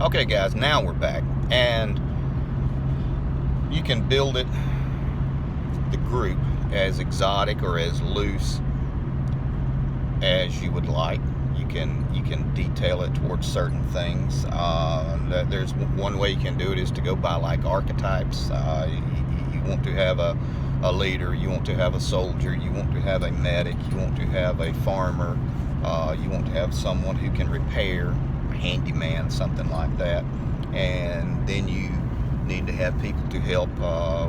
Okay guys, now we're back, and you can build it, the group, as exotic or as loose as you would like. You can detail it towards certain things. There's one way you can do it is to go by like archetypes. You want to have a leader, you want to have a soldier, you want to have a medic, you want to have a farmer, you want to have someone who can repair, a handyman, something like that. And then you need to have people to help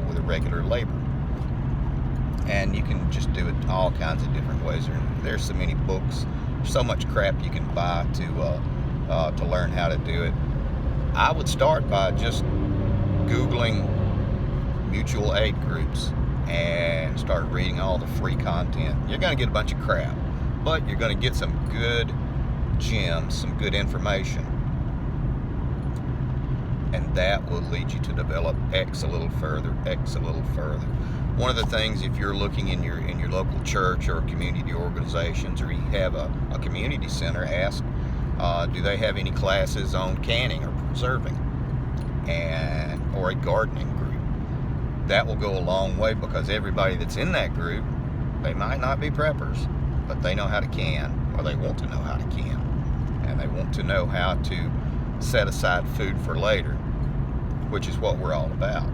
with a regular labor. And you can just do it all kinds of different ways. There's so many books, so much crap you can buy to learn how to do it. I would start by just Googling mutual aid groups and start reading all the free content. You're going to get a bunch of crap, but you're going to get some good gems, some good information. And that will lead you to develop X a little further, X a little further. One of the things, if you're looking in your local church or community organizations, or you have a community center, ask, do they have any classes on canning or preserving, or a gardening group? That will go a long way, because everybody that's in that group, they might not be preppers, but they know how to can, or they want to know how to can, and they want to know how to set aside food for later, which is what we're all about.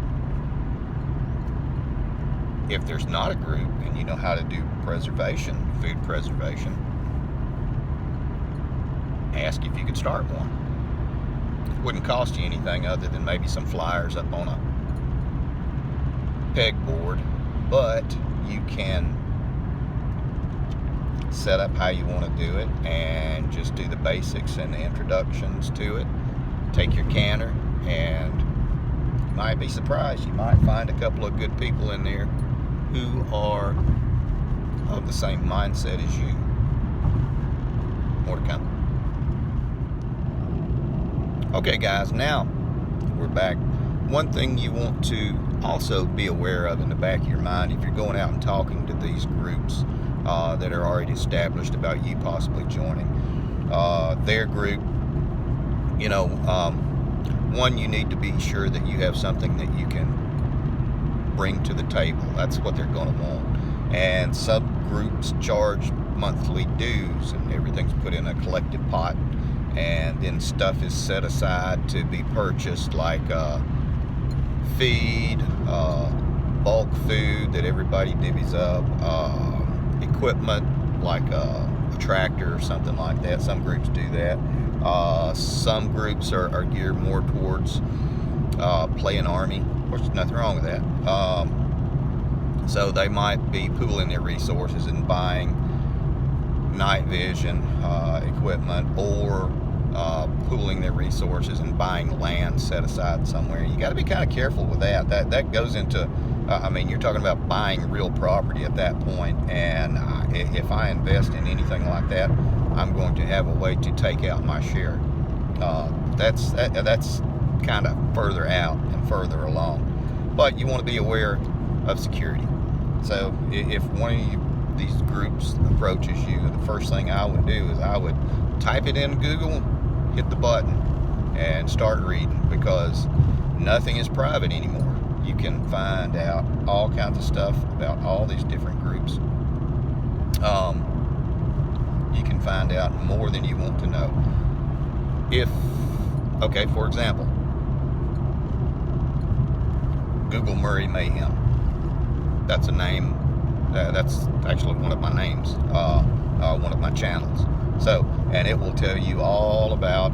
If there's not a group and you know how to do preservation, food preservation, ask if you could start one. It wouldn't cost you anything other than maybe some flyers up on a pegboard, but you can set up how you want to do it and just do the basics and the introductions to it. Take your canner, and you might be surprised. You might find a couple of good people in there who are of the same mindset as you. More to come. Okay guys, now we're back. One thing you want to also be aware of in the back of your mind, if you're going out and talking to these groups that are already established about you possibly joining their group, one, you need to be sure that you have something that you can bring to the table. That's what they're going to want. And subgroups charge monthly dues, and everything's put in a collective pot, and then stuff is set aside to be purchased, like feed, bulk food that everybody divvies up, equipment like a tractor or something like that. Some groups do that. Some groups are geared more towards playing army, which there's nothing wrong with that. So they might be pooling their resources and buying night vision equipment, or pooling their resources and buying land set aside somewhere. You got to be kind of careful with that. That goes into, you're talking about buying real property at that point. And if I invest in anything like that, I'm going to have a way to take out my share. That's kind of further out and further along. But you want to be aware of security. So if one of these groups approaches you, the first thing I would do is I would type it in Google, hit the button, and start reading, because nothing is private anymore. You can find out all kinds of stuff about all these different groups. You can find out more than you want to know. For example, Google Murray Mayhem. That's a name. That's actually one of my names, one of my channels. So, and it will tell you all about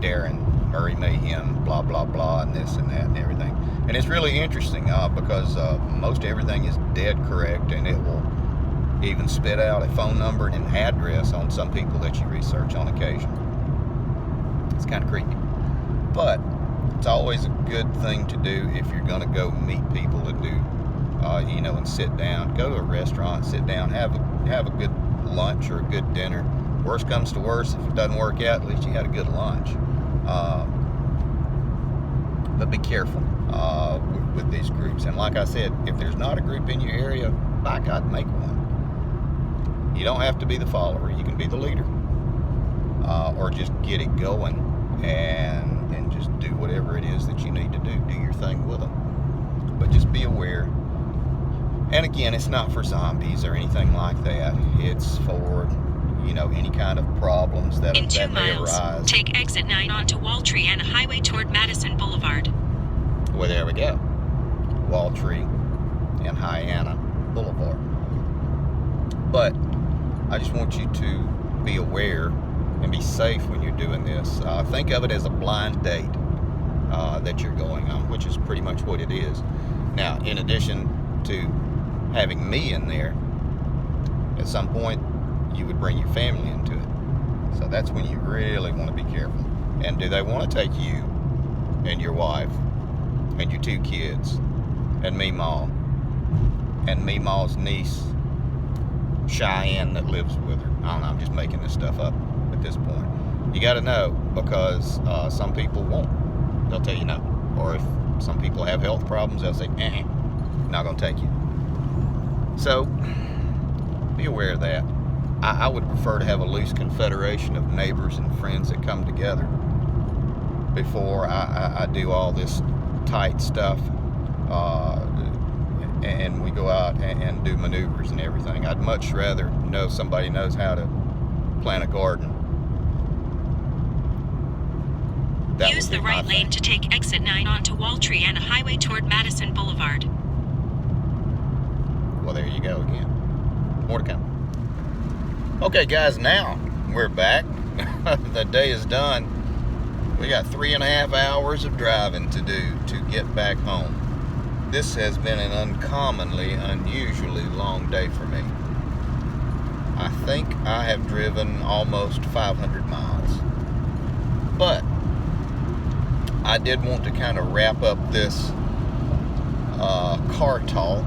Darren, Murray Mayhem, blah, blah, blah, and this and that and everything. And it's really interesting because most everything is dead correct, and it will even spit out a phone number and an address on some people that you research on occasion. It's kind of creepy. But it's always a good thing to do if you're going to go meet people and do, and sit down. Go to a restaurant, sit down, have a good lunch or a good dinner. Worst comes to worst, if it doesn't work out, at least you had a good lunch. But be careful with these groups. And like I said, if there's not a group in your area, by God, make one. You don't have to be the follower. You can be the leader, or just get it going and aware. And again, it's not for zombies or anything like that. It's for, you know, any kind of problems that may arise. Take exit 9 onto Waltree Highway toward Madison Boulevard. Well, there we go. Waltree and Hyanna Boulevard. But I just want you to be aware and be safe when you're doing this. Think of it as a blind date that you're going on, which is pretty much what it is. Now, in addition to having me in there, at some point you would bring your family into it. So that's when you really want to be careful. And do they want to take you and your wife and your 2 kids and Meemaw and Meemaw's niece Cheyenne that lives with her? I don't know, I'm just making this stuff up at this point. You got to know, because some people won't. They'll tell you no. Or if some people have health problems, they'll say, not going to take you. So be aware of that. I would prefer to have a loose confederation of neighbors and friends that come together before I do all this tight stuff and we go out and do maneuvers and everything. I'd much rather know somebody knows how to plant a garden. Use the right lane to take exit 9 onto Waltree Highway toward Madison Boulevard. Well, there you go again. More to come. Okay, guys, now we're back. The day is done. We got 3.5 hours of driving to do to get back home. This has been an unusually long day for me. I think I have driven almost 500 miles. But I did want to kind of wrap up this car talk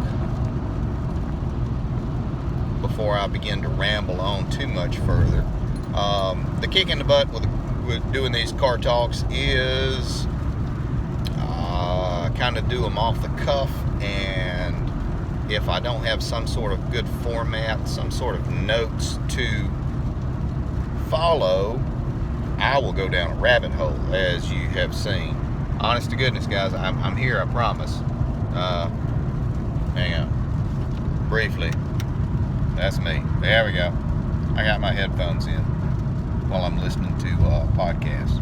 before I begin to ramble on too much further. The kick in the butt with doing these car talks is kind of do them off the cuff, and if I don't have some sort of good format, some sort of notes to follow, I will go down a rabbit hole, as you have seen. Honest to goodness, guys, I'm here, I promise. Hang on. Briefly. That's me. There we go. I got my headphones in while I'm listening to podcasts.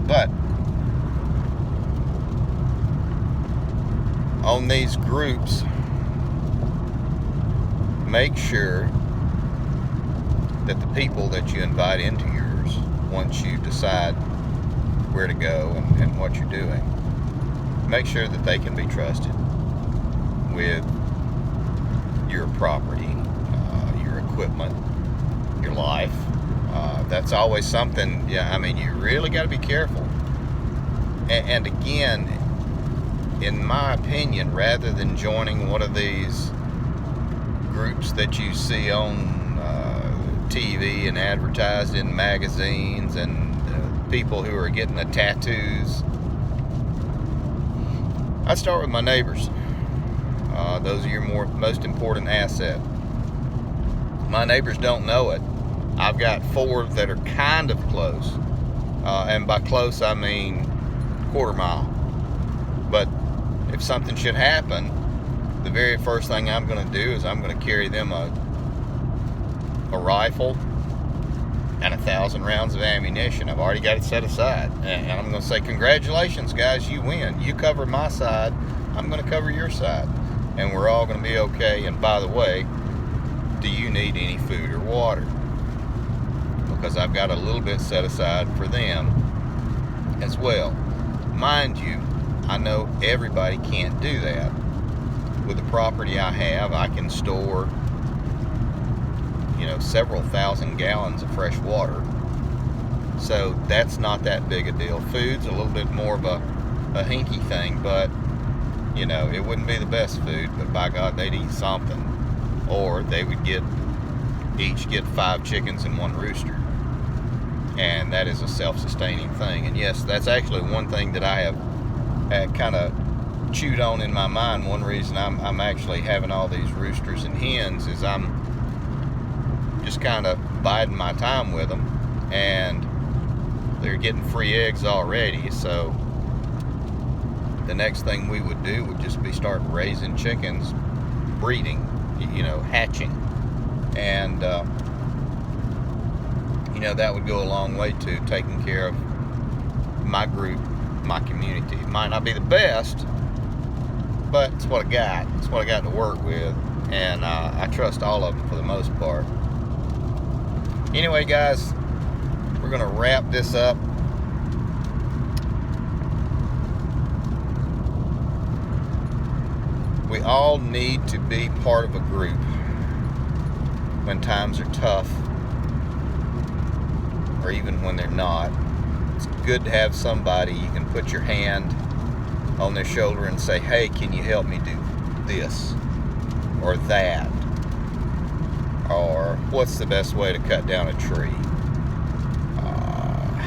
But on these groups, make sure that the people that you invite into yours, once you decide where to go and what you're doing, make sure that they can be trusted with your property, your equipment, your life. That's always something, I mean, you really got to be careful. And again, in my opinion, rather than joining one of these groups that you see on TV and advertised in magazines, and people who are getting the tattoos, I start with my neighbors. Those are your most important asset. My neighbors don't know it. I've got 4 that are kind of close, and by close I mean quarter mile. But if something should happen, the very first thing I'm going to do is I'm going to carry them a rifle and 1,000 rounds of ammunition. I've already got it set aside, and I'm going to say, congratulations, guys, you win. You cover my side, I'm going to cover your side, and we're all going to be okay. And by the way, do you need any food or water? Because I've got a little bit set aside for them as well. Mind you, I know everybody can't do that. With the property I have, I can store, several thousand gallons of fresh water. So that's not that big a deal. Food's a little bit more of a hinky thing, but, it wouldn't be the best food, but by God, they'd eat something. Or they would each get 5 chickens and 1 rooster. And that is a self-sustaining thing. And yes, that's actually one thing that I have kind of chewed on in my mind. One reason I'm actually having all these roosters and hens is I'm just kind of biding my time with them, and they're getting free eggs already. So the next thing we would do would just be start raising chickens, breeding, hatching. And, that would go a long way to taking care of my group, my community. It might not be the best, but it's what I got. It's what I got to work with. And I trust all of them for the most part. Anyway, guys, we're going to wrap this up. We all need to be part of a group when times are tough, or even when they're not. It's good to have somebody you can put your hand on their shoulder and say, hey, can you help me do this or that? Or what's the best way to cut down a tree?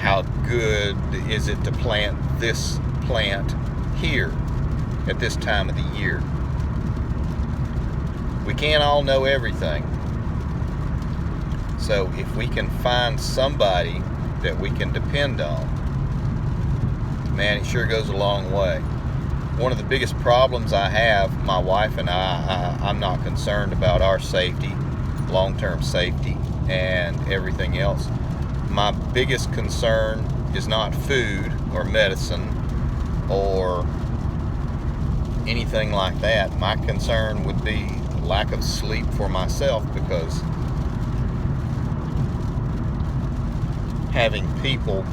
How good is it to plant this plant here at this time of the year? We can't all know everything. So if we can find somebody that we can depend on, man, it sure goes a long way. One of the biggest problems I have, my wife and I'm not concerned about our safety, long-term safety, and everything else. My biggest concern is not food or medicine or anything like that. My concern would be lack of sleep for myself, because having people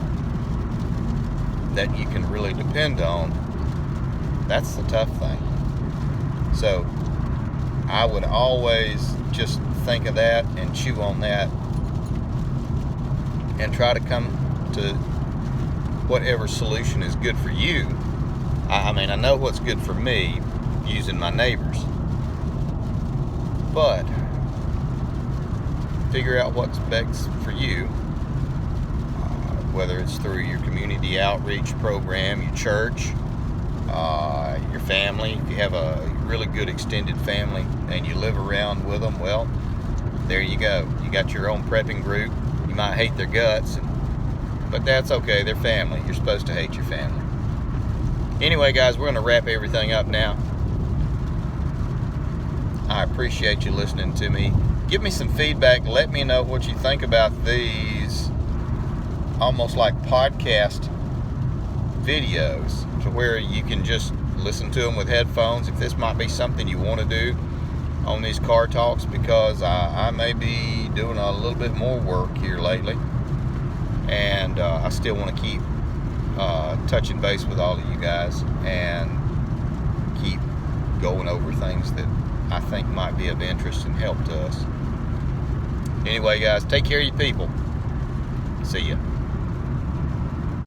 that you can really depend on, that's the tough thing. So I would always just think of that and chew on that and try to come to whatever solution is good for you. I mean, I know what's good for me using my neighbors, but figure out what's best for you, whether it's through your community outreach program, your church, your family. If you have a really good extended family and you live around with them, well, there you go. You got your own prepping group. You might hate their guts, but that's okay. They're family. You're supposed to hate your family. Anyway, guys, we're going to wrap everything up now. I appreciate you listening to me. Give me some feedback. Let me know what you think about these almost like podcast videos, to where you can just listen to them with headphones. If this might be something you want to do on these car talks, because I may be doing a little bit more work here lately, and I still want to keep touching base with all of you guys and keep going over things that I think might be of interest and help to us. Anyway, guys, take care of your people. See ya.